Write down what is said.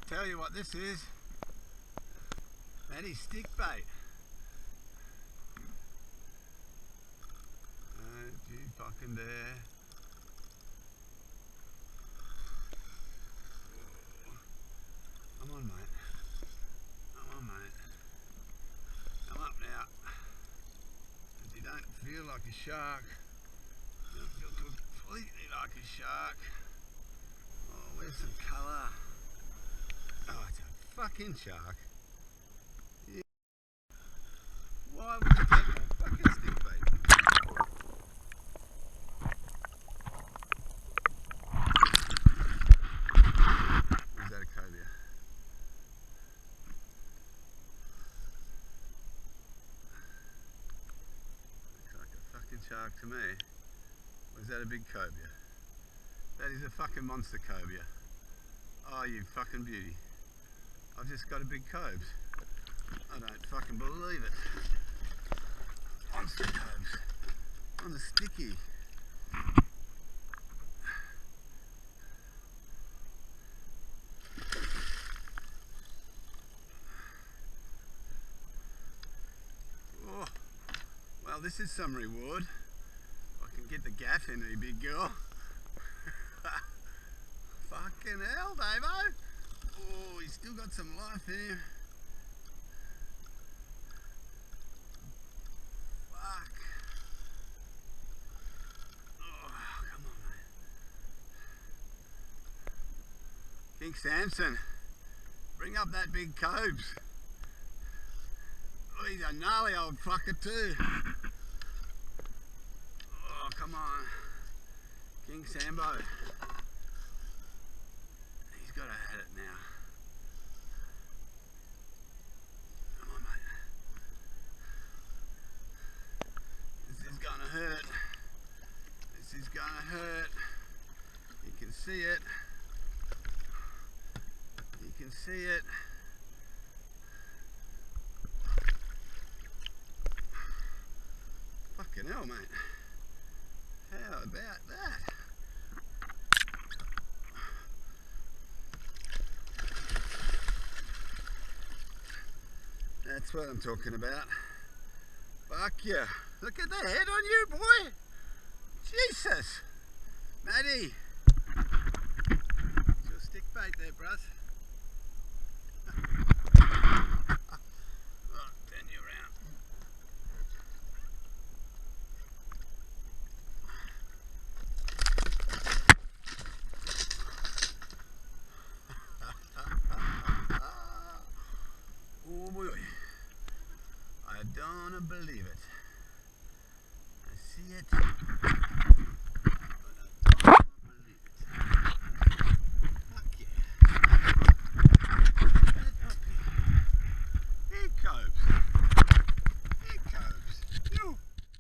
Tell you what this is. That is stick bait. Don't you fucking dare. Come on, mate. Come on, mate. Come up now. If you don't feel like a shark, you don't feel completely like a shark. Oh, where's some colour? Oh, it's a fucking shark. Yeah. Why would you take my fucking stick bait? Or is that a cobia? Looks like a fucking shark to me. Or is that a big cobia? That is a fucking monster cobia. Oh, you fucking beauty. I've just got a big cobes. I don't fucking believe it. Monster cobes. On the sticky. Oh, well, this is some reward. I can get the gaff in a big girl. Fucking hell, Davo. Oh, he's still got some life in him. Fuck. Oh, come on, mate. King Samson, bring up that big cobes. Oh, he's a gnarly old fucker too. Oh, come on. King Sambo. He's got to have it now. Come on, mate. This is gonna hurt. This is gonna hurt. You can see it. You can see it. Fucking hell, mate. How about that? That's what I'm talking about. Fuck yeah. Look at the head on you, boy. Jesus. Matty. It's your stick bait there, bruh. Oh, turn you around. Oh boy. I don't believe it. I see it.